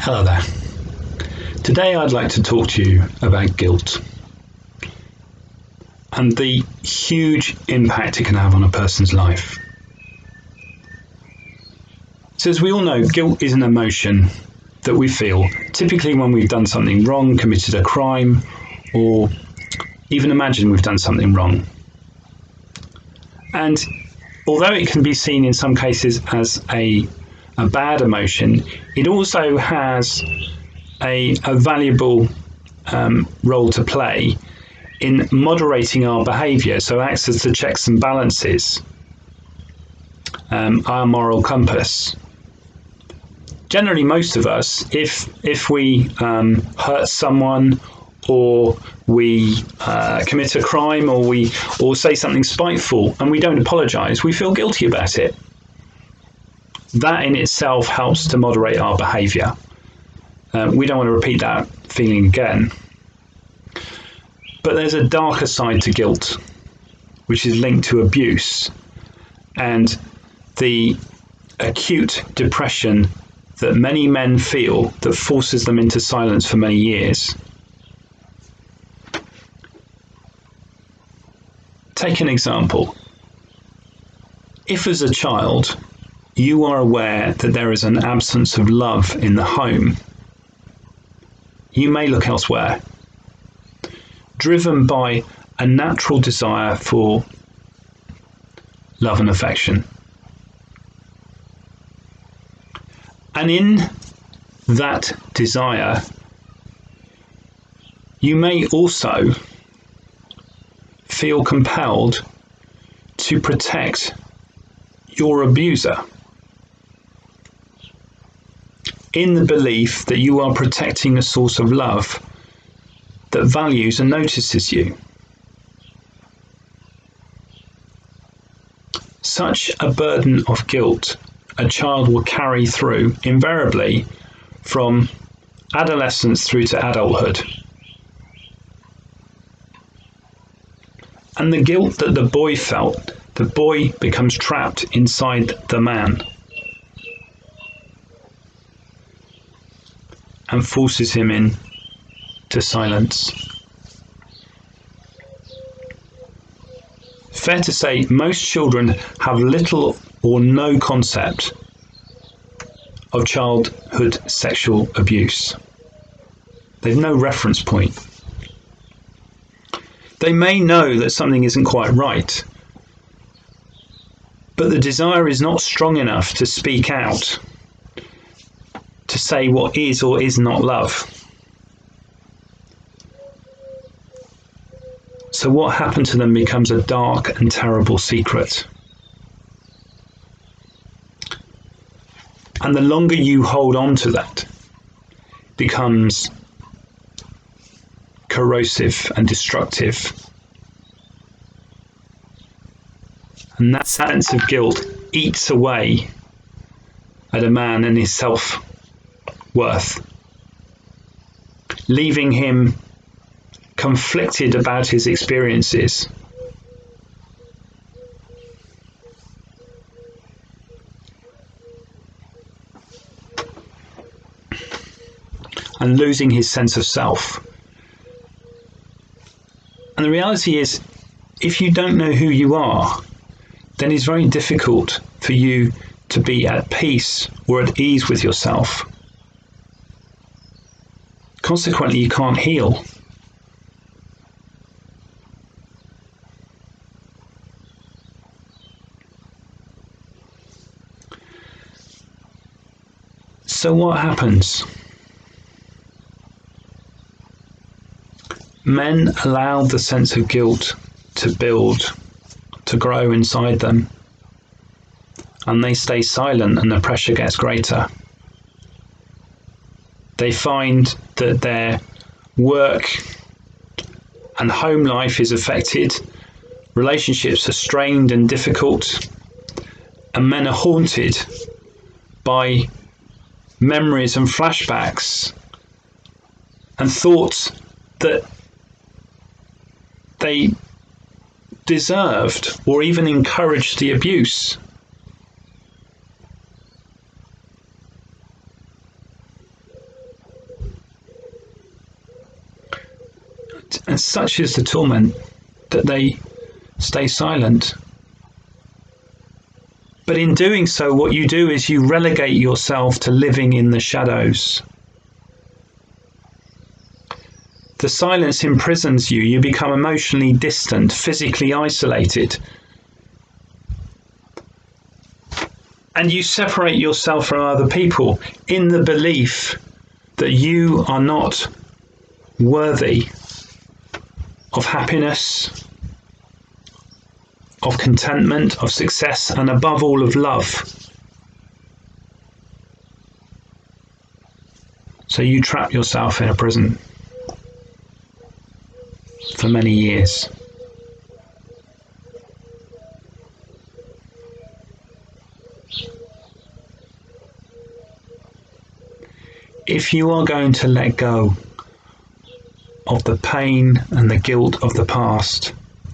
Hello there. Today I'd like to talk to you about guilt and the huge impact it can have on a person's life. So as we all know, guilt is an emotion that we feel typically when we've done something wrong, committed a crime, or even imagine we've done something wrong. And although it can be seen in some cases as a bad emotion, it also has a valuable role to play in moderating our behaviour, so it acts as the checks and balances, our moral compass. Generally, most of us, if we hurt someone, or we commit a crime, or say something spiteful, and we don't apologise, we feel guilty about it. That in itself helps to moderate our behaviour. We don't want to repeat that feeling again. But there's a darker side to guilt, which is linked to abuse and the acute depression that many men feel that forces them into silence for many years. Take an example. If as a child you are aware that there is an absence of love in the home, you may look elsewhere, driven by a natural desire for love and affection. And in that desire, you may also feel compelled to protect your abuser, in the belief that you are protecting a source of love that values and notices you. Such a burden of guilt a child will carry through invariably from adolescence through to adulthood. And the guilt that the boy felt, the boy becomes trapped inside the man and forces him in to silence. Fair to say, most children have little or no concept of childhood sexual abuse. They've no reference point. They may know that something isn't quite right, but the desire is not strong enough to speak out, to say what is or is not love. So what happened to them becomes a dark and terrible secret. And the longer you hold on to that, becomes corrosive and destructive. And that sense of guilt eats away at a man and his self-worth, leaving him conflicted about his experiences. And losing his sense of self. And the reality is, if you don't know who you are, then it's very difficult for you to be at peace or at ease with yourself. Consequently, you can't heal. So what happens? Men allow the sense of guilt to build, to grow inside them, and they stay silent and the pressure gets greater. They find that their work and home life is affected, relationships are strained and difficult, and men are haunted by memories and flashbacks and thoughts that they deserved or even encouraged the abuse. And such is the torment that they stay silent. But in doing so, what you do is you relegate yourself to living in the shadows. The silence imprisons you. You become emotionally distant, physically isolated. And you separate yourself from other people in the belief that you are not worthy of happiness, of contentment, of success, and above all of love. So you trap yourself in a prison for many years. If you are going to let go of the pain and the guilt of the past,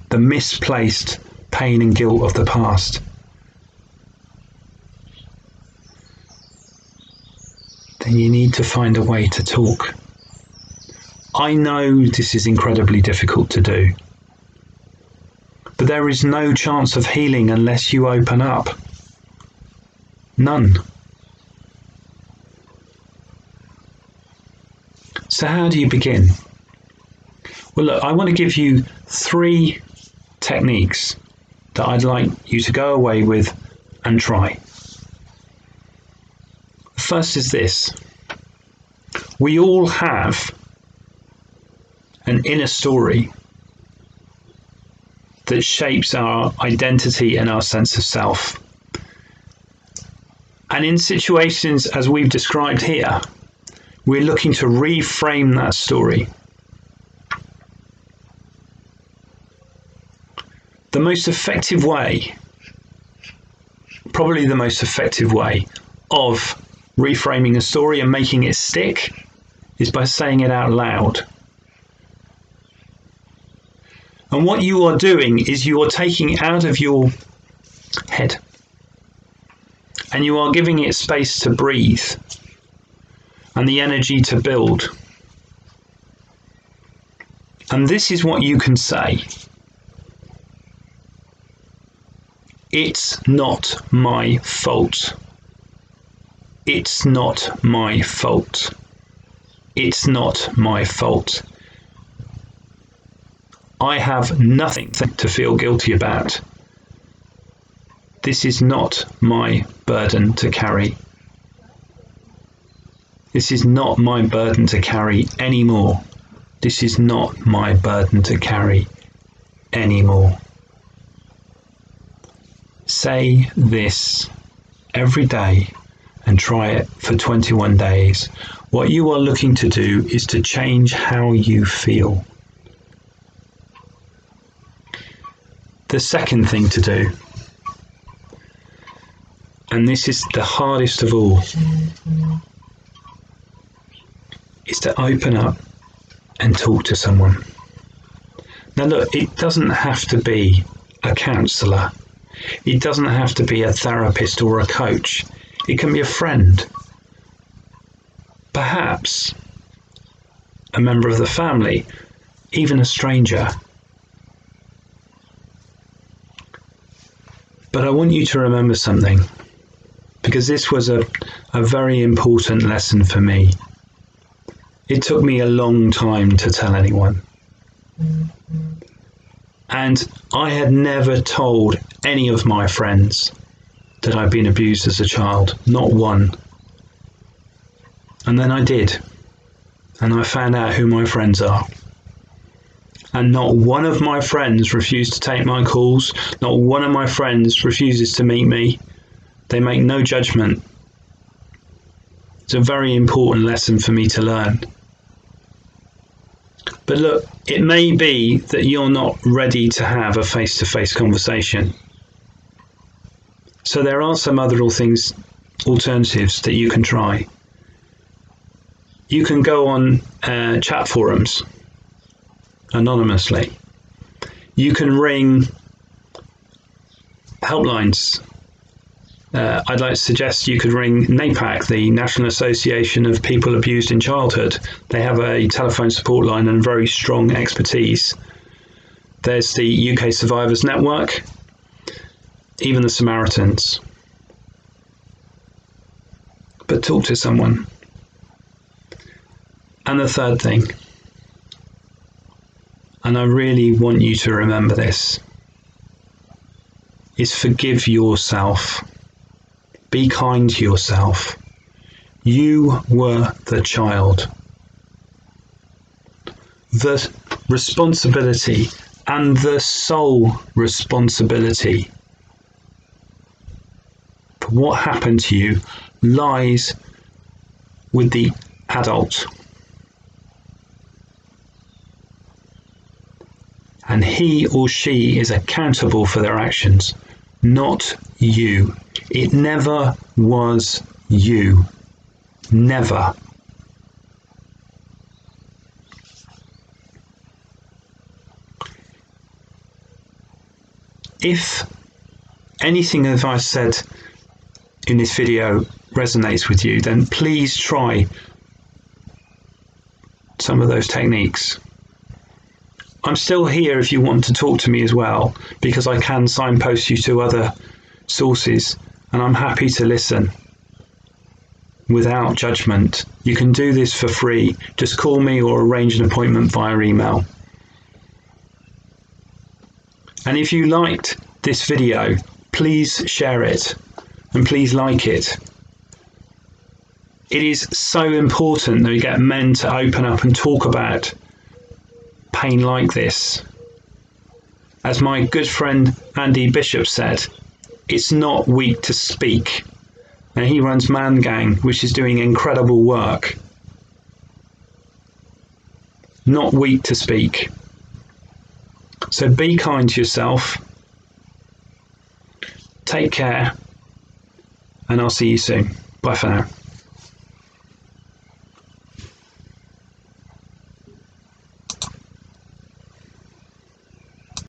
the misplaced pain and guilt of the past, then you need to find a way to talk. I know this is incredibly difficult to do, but there is no chance of healing unless you open up. None. So how do you begin? Well, look, I want to give you 3 techniques that I'd like you to go away with and try. First is this. We all have an inner story that shapes our identity and our sense of self. And in situations as we've described here, we're looking to reframe that story. The most effective way, probably the most effective way of reframing a story and making it stick is by saying it out loud. And what you are doing is you are taking it out of your head and you are giving it space to breathe and the energy to build. And this is what you can say. It's not my fault. It's not my fault. It's not my fault. I have nothing to feel guilty about. This is not my burden to carry. This is not my burden to carry anymore. This is not my burden to carry anymore. Say this every day and try it for 21 days. What you are looking to do is to change how you feel. The second thing to do, and this is the hardest of all, is to open up and talk to someone. Now look, it doesn't have to be a counsellor. It doesn't have to be a therapist or a coach. It can be a friend. Perhaps a member of the family, even a stranger. But I want you to remember something, because this was a very important lesson for me. It took me a long time to tell anyone. And I had never told any of my friends that I'd been abused as a child, not one. And then I did. And I found out who my friends are. And not one of my friends refused to take my calls. Not one of my friends refuses to meet me. They make no judgment. It's a very important lesson for me to learn. But look, it may be that you're not ready to have a face-to-face conversation. So there are some other alternatives that you can try. You can go on chat forums anonymously. You can ring helplines I'd like to suggest you could ring NAPAC, the National Association of People Abused in Childhood. They have a telephone support line and very strong expertise. There's the UK Survivors Network, even the Samaritans. But talk to someone. And the third thing, and I really want you to remember this, is forgive yourself. Be kind to yourself. You were the child. The responsibility and the sole responsibility for what happened to you lies with the adult. And he or she is accountable for their actions, not you. It never was you. Never. If anything that I've said in this video resonates with you, then please try some of those techniques. I'm still here if you want to talk to me as well, because I can signpost you to other sources, and I'm happy to listen without judgment. You can do this for free. Just call me or arrange an appointment via email. And if you liked this video, please share it and please like it. It is so important that we get men to open up and talk about pain like this. As my good friend Andy Bishop said, it's not weak to speak. Now, he runs Man Gang, which is doing incredible work. Not weak to speak. So be kind to yourself. Take care, and I'll see you soon. Bye for now.